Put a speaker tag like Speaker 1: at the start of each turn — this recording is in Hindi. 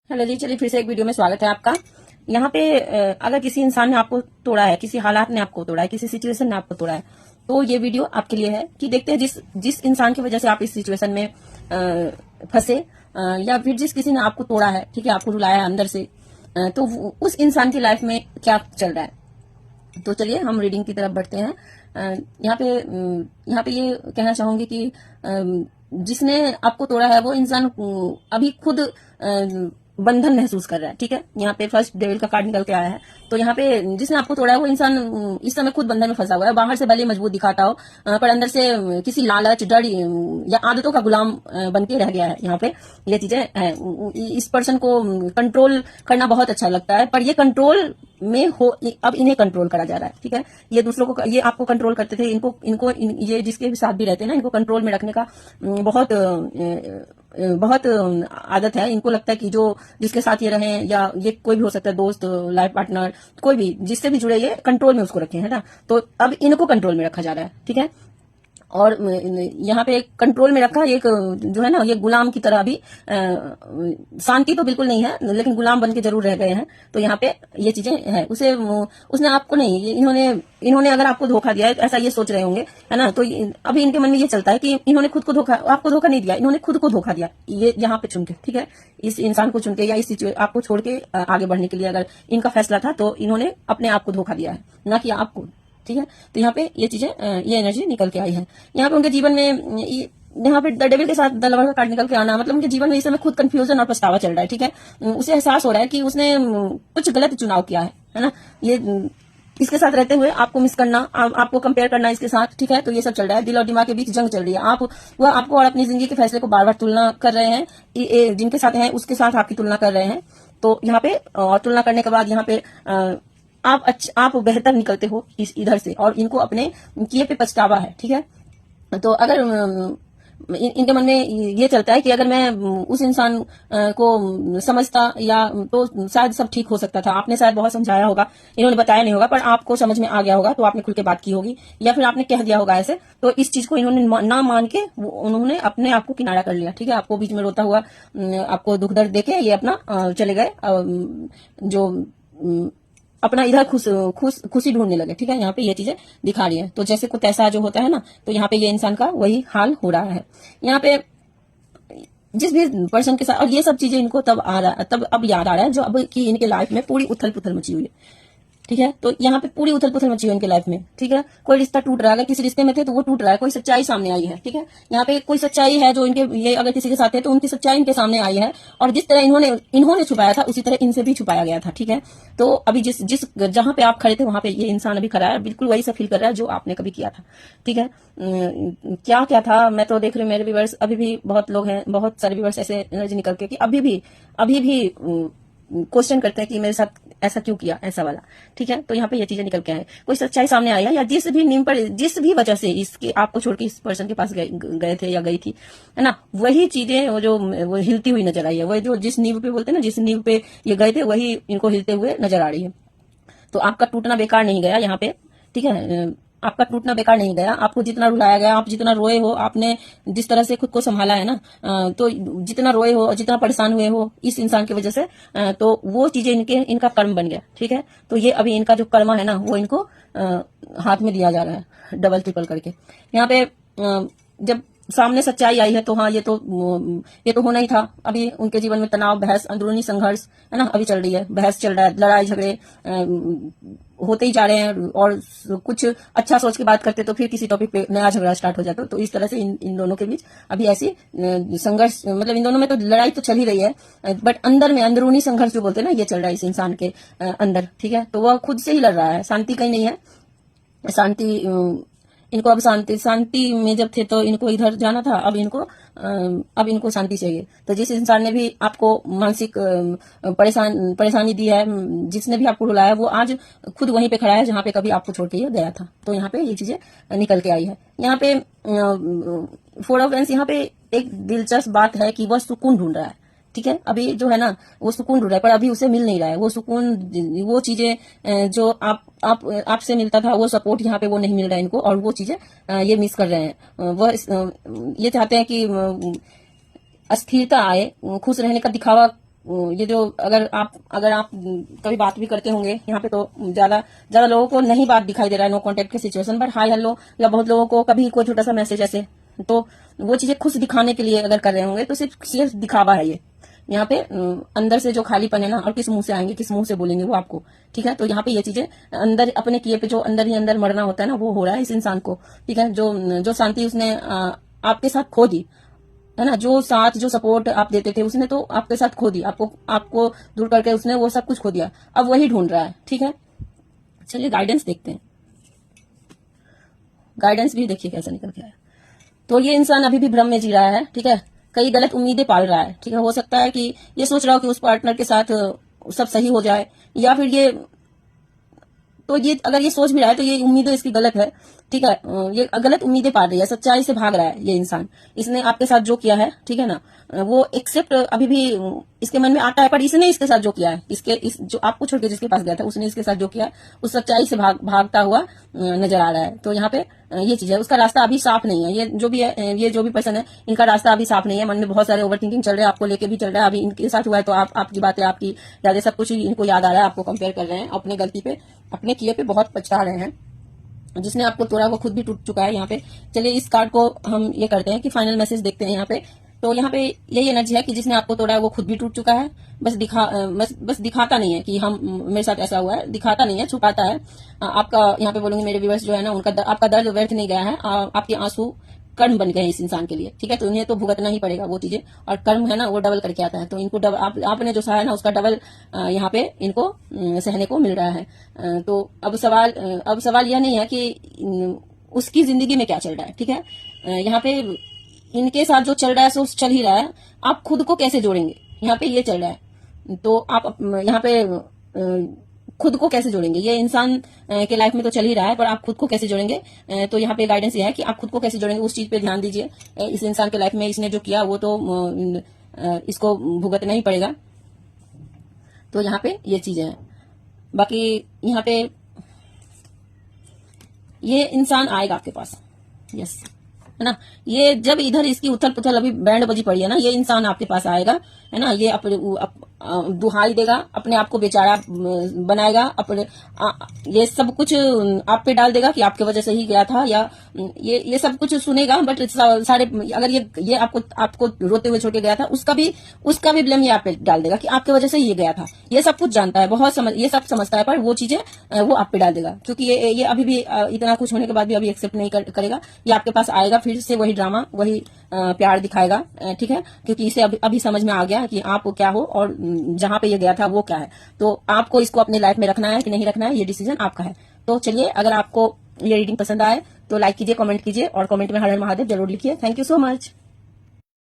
Speaker 1: हेलो जी, चलिए फिर से एक वीडियो में स्वागत है आपका। यहाँ पे अगर किसी इंसान ने आपको तोड़ा है, किसी हालात ने आपको तोड़ा है, किसी सिचुएशन ने आपको तोड़ा है, तो ये वीडियो आपके लिए है कि देखते हैं जिस जिस इंसान की वजह से आप इस सिचुएशन में फंसे, या फिर जिस किसी ने आपको तोड़ा है, ठीक है, आपको रुलाया है अंदर से, तो उस इंसान की लाइफ में क्या चल रहा है। तो चलिए हम रीडिंग की तरफ बढ़ते हैं। यहाँ पे ये कहना चाहूंगी कि जिसने आपको तोड़ा है वो इंसान अभी खुद बंधन महसूस कर रहा है, ठीक है। यहाँ पे फर्स्ट डेविल का कार्ड निकल के आया है। तो यहाँ पे जिसने आपको तोड़ा है वो इंसान इस समय खुद बंधन में फंसा हुआ है। बाहर से भले मजबूत दिखाता हो, पर अंदर से किसी लालच, डर या आदतों का गुलाम बन के रह गया है। यहाँ पे ये चीजें हैं। इस पर्सन को कंट्रोल करना बहुत अच्छा लगता है, पर ये कंट्रोल में हो, अब इन्हें कंट्रोल करा जा रहा है, ठीक है। ये दूसरों को, ये आपको कंट्रोल करते थे, ये जिसके भी साथ भी रहते हैं ना, इनको कंट्रोल में रखने का बहुत आदत है। इनको लगता है कि जो जिसके साथ ये रहे, या ये कोई भी हो सकता है, दोस्त, लाइफ पार्टनर, कोई भी जिससे भी जुड़े, ये कंट्रोल में उसको रखे, है ना। तो अब इनको कंट्रोल में रखा जा रहा है, ठीक है। और यहाँ पे कंट्रोल में रखा एक जो है ना, ये गुलाम की तरह अभी शांति तो बिल्कुल नहीं है, लेकिन गुलाम बन के जरूर रह गए हैं। तो यहाँ पे ये चीजें है। उसने आपको नहीं, इन्होंने अगर आपको धोखा दिया है, ऐसा ये सोच रहे होंगे, है ना। तो अभी इनके मन में ये चलता है कि इन्होंने खुद को धोखा, आपको धोखा नहीं दिया, इन्होंने खुद को धोखा दिया। ये यहाँ पे चुन के, ठीक है, इस इंसान को चुन के, या इस आपको छोड़ के आगे बढ़ने के लिए अगर इनका फैसला था, तो इन्होंने अपने आप को धोखा दिया है, ना कि आपको, ठीक है। तो यहाँ पे ये चीजें, ये एनर्जी निकल के आई है। यहाँ पे उनके जीवन में यहाँ पे द डेविल के साथ द लवर का कार्ड निकल के आना, मतलब उनके जीवन में इस समय खुद कंफ्यूजन और पछतावा चल रहा है, ठीक है। उसे एहसास हो रहा है कि उसने कुछ गलत चुनाव किया है ना। ये इसके साथ रहते हुए आपको मिस करना, आपको कंपेयर करना इसके साथ, ठीक है। तो ये सब चल रहा है। दिल और दिमाग के बीच जंग चल रही है। वह आपको और अपनी जिंदगी के फैसले को बार बार तुलना कर रहे हैं, जिनके साथ हैं उसके साथ आपकी तुलना कर रहे हैं। तो यहाँ पे और तुलना करने के बाद यहाँ पे आप बेहतर निकलते हो इधर से, और इनको अपने किए पे पछतावा है, ठीक है। तो अगर इनके मन में ये चलता है कि अगर मैं उस इंसान को समझता, या तो शायद सब ठीक हो सकता था। आपने शायद बहुत समझाया होगा, इन्होंने बताया नहीं होगा, पर आपको समझ में आ गया होगा, तो आपने खुल के बात की होगी, या फिर आपने कह दिया होगा ऐसे। तो इस चीज को इन्होंने ना मान के उन्होंने अपने आप को किनारा कर लिया, ठीक है। आपको बीच में रोता हुआ, आपको दुख दर्द देके ये अपना चले गए, जो अपना इधर खुशी ढूंढने लगे, ठीक है। यहाँ पे ये चीजें दिखा रही है। तो जैसे कुछ ऐसा जो होता है ना, तो यहाँ पे ये इंसान का वही हाल हो रहा है। यहाँ पे जिस भी पर्सन के साथ, और ये सब चीजें इनको तब अब याद आ रहा है, जो अब की इनके लाइफ में पूरी उथल पुथल मची हुई है, ठीक है। तो यहाँ पे पूरी उथल पुथल मची हुई इनके लाइफ में, ठीक है। कोई रिश्ता टूट रहा है, अगर किसी रिश्ते में थे तो वो टूट रहा है, कोई सच्चाई सामने आई है, ठीक है। यहाँ पे कोई सच्चाई है जो इनके, ये अगर किसी के साथ है तो उनकी सच्चाई इनके सामने आई है, और जिस तरह इन्होंने छुपाया था, उसी तरह इनसे भी छुपाया गया था, ठीक है। तो अभी जिस जहां पे आप खड़े थे, वहां पे ये इंसान अभी खड़ा है, बिल्कुल वही सा फील कर रहा है जो आपने कभी किया था, ठीक है। क्या क्या था, मैं तो देख रही हूँ मेरे व्यूअर्स, अभी भी बहुत लोग हैं, बहुत सारे व्यूअर्स ऐसे एनर्जी निकल के कि अभी भी क्वेश्चन करते हैं कि मेरे साथ ऐसा क्यों किया, ऐसा वाला, ठीक है। तो यहाँ पे ये चीजें निकल के आए, कोई सच्चाई सामने आई है, या जिस भी नींव पर, जिस भी वजह से इसके आपको छोड़ के इस पर्सन के पास गए थे या गई थी, है ना, वही चीजें वो हिलती हुई नजर आई है। वही जो जिस नींव पे बोलते हैं ना, जिस नींव पे ये गए थे, वही इनको हिलते हुए नजर आ रही है। तो आपका टूटना बेकार नहीं गया यहाँ पे, ठीक है। आपका टूटना बेकार नहीं गया। आपको जितना रुलाया गया, आप जितना रोए हो, आपने जिस तरह से खुद को संभाला है ना, तो जितना रोए हो, जितना परेशान हुए हो इस इंसान की वजह से, तो वो चीजें इनका कर्म बन गया, ठीक है। तो ये अभी इनका जो कर्म है ना, वो इनको हाथ में दिया जा रहा है, डबल ट्रिपल करके। यहाँ पे जब सामने सच्चाई आई है, तो हाँ, ये तो होना ही था। अभी उनके जीवन में तनाव, बहस, अंदरूनी संघर्ष, है ना, अभी चल रही है, बहस चल रहा है, लड़ाई झगड़े होते ही जा रहे हैं, और कुछ अच्छा सोच के बात करते तो फिर किसी टॉपिक पे नया झगड़ा स्टार्ट हो जाता। तो इस तरह से इन दोनों के बीच अभी ऐसी संघर्ष, मतलब इन दोनों में तो लड़ाई तो चल ही रही है, बट अंदर में अंदरूनी संघर्ष जो बोलते हैं ना, ये चल रहा है इस इंसान के अंदर, ठीक है। तो वह खुद से ही लड़ रहा है, शांति कहीं नहीं है। शांति इनको अब शांति में जब थे तो इनको इधर जाना था, अब इनको शांति चाहिए। तो जिस इंसान ने भी आपको मानसिक परेशानी दी है, जिसने भी आपको रुलाया, वो आज खुद वहीं पे खड़ा है जहां पे कभी आपको छोड़ के ये गया था। तो यहाँ पे ये चीजें निकल के आई है। यहाँ पे 4 ऑफ वेंस, यहाँ पे एक दिलचस्प बात है कि वह सुकून ढूंढ रहा है, ठीक है। अभी जो है ना, वो सुकून ढूंढ रहा है, पर अभी उसे मिल नहीं रहा है वो सुकून, वो चीजें जो आपसे मिलता था, वो सपोर्ट यहाँ पे वो नहीं मिल रहा है इनको, और वो चीजें ये मिस कर रहे हैं। ये चाहते हैं कि अस्थिरता आए, खुश रहने का दिखावा ये जो अगर आप कभी बात भी करते होंगे यहाँ पे, तो ज्यादा लोगों को नहीं बात दिखाई दे रहा है नो कांटेक्ट की सिचुएशन पर, हाय हेलो, या बहुत लोगों को कभी कोई छोटा सा मैसेज ऐसे, तो वो चीजें खुश दिखाने के लिए अगर कर रहे होंगे तो सिर्फ दिखावा है ये। यहाँ पे अंदर से जो खालीपन है ना, और किस मुंह से आएंगे, किस मुंह से बोलेंगे वो आपको, ठीक है। तो यहाँ पे ये चीजें अंदर अपने किए पे जो अंदर ही अंदर मरना होता है ना, वो हो रहा है इस इंसान को, ठीक है। जो शांति उसने आपके साथ खो दी है ना, जो साथ जो सपोर्ट आप देते थे उसने तो आपके साथ खो दी, आपको दूर करके उसने वो सब कुछ खो दिया, अब वही ढूंढ रहा है, ठीक है। चलिए गाइडेंस देखते हैं, गाइडेंस भी देखिए कैसा निकल के आया। तो ये इंसान अभी भी भ्रम में जी रहा है, ठीक है, कई गलत उम्मीदें पाल रहा है, ठीक है। हो सकता है कि ये सोच रहा हो कि उस पार्टनर के साथ सब सही हो जाए, या फिर ये अगर ये सोच भी रहा है तो ये उम्मीदें इसकी गलत है, ठीक है। ये गलत उम्मीदें पाल रही है, सच्चाई से भाग रहा है ये इंसान। इसने आपके साथ जो किया है, ठीक है ना, वो एक्सेप्ट अभी भी इसके मन में आता है, पर इसने इसके साथ जो किया है, जो आपको छोड़ के जिसके पास गया था, उसने इसके साथ जो किया है, उस सच्चाई से भागता हुआ नजर आ रहा है। तो यहाँ पे ये चीज है, उसका रास्ता अभी साफ नहीं है। ये जो भी पर्सन है, इनका रास्ता अभी साफ नहीं है। मन में बहुत सारे ओवर थिंकिंग चल रहे हैं, आपको लेके भी चल रहा है। अभी इनके साथ हुआ है तो आपकी बातें, आपकी यादें, सब कुछ इनको याद आ रहा है, आपको कंपेयर कर रहे हैं, अपने गलती पे, अपने किए पे बहुत पछता रहे हैं। जिसने आपको तोड़ा वो खुद भी टूट चुका है यहाँ पे। चलिए इस कार्ड को हम ये करते हैं कि फाइनल मैसेज देखते हैं यहाँ पे। तो यहाँ पे यही एनर्जी है कि जिसने आपको तोड़ा है वो खुद भी टूट चुका है, बस दिखाता नहीं है कि हम मेरे साथ ऐसा हुआ है, दिखाता नहीं है, छुपाता है। आपका यहाँ पे बोलूंगी मेरे व्यूअर्स जो है ना, आपका दर्द व्यर्थ नहीं गया है, आपके आंसू कर्म बन गए इस इंसान के लिए, ठीक है। तो इन्हें तो भुगतना ही पड़ेगा वो चीजें, और कर्म है ना वो डबल करके आता है। तो इनको आपने जो सहा है ना, उसका डबल यहाँ पे इनको सहने को मिल रहा है। तो अब सवाल यह नहीं है कि उसकी जिंदगी में क्या चल रहा है, ठीक है। यहाँ पे इनके साथ जो चल रहा है सो चल ही रहा है, आप खुद को कैसे जोड़ेंगे, यहाँ पे ये चल रहा है। तो आप यहाँ पे खुद को कैसे जोड़ेंगे, ये इंसान के लाइफ में तो चल ही रहा है, पर आप खुद को कैसे जोड़ेंगे। तो यहाँ पे गाइडेंस ये है कि आप खुद को कैसे जोड़ेंगे, उस चीज पे ध्यान दीजिए। इस इंसान के लाइफ में इसने जो किया वो तो इसको भुगतना ही पड़ेगा। तो यहाँ पे ये चीजें हैं। बाकी यहाँ पे ये इंसान आएगा आपके पास, यस, है ना। ये जब इधर इसकी उथल पुथल अभी बैंड बजी पड़ी है ना, ये इंसान आपके पास आएगा, है ना। ये दुहाई देगा, अपने आप को बेचारा बनाएगा, ये सब कुछ आप पे डाल देगा कि आपके वजह से ही गया था, या ये सब कुछ सुनेगा। बट सारे अगर ये आपको रोते हुए छोड़ के गया था, उसका भी ब्लेम ये आप पे डाल देगा कि आपके वजह से ही ये गया था। ये सब कुछ जानता है, ये सब समझता है, पर वो चीजें वो आप पे डाल देगा, क्योंकि ये अभी भी इतना कुछ होने के बाद भी अभी एक्सेप्ट नहीं करेगा। ये आपके पास आएगा, फिर से वही ड्रामा, वही प्यार दिखाएगा, ठीक है। क्योंकि इसे अभी समझ में आ गया कि आप क्या हो और जहां पे ये गया था वो क्या है। तो आपको इसको अपने लाइफ में रखना है कि नहीं रखना है, ये डिसीजन आपका है। तो चलिए, अगर आपको ये रीडिंग पसंद आए तो लाइक कीजिए, कमेंट कीजिए, और कमेंट में हर हर महादेव जरूर लिखिए। Thank you so much.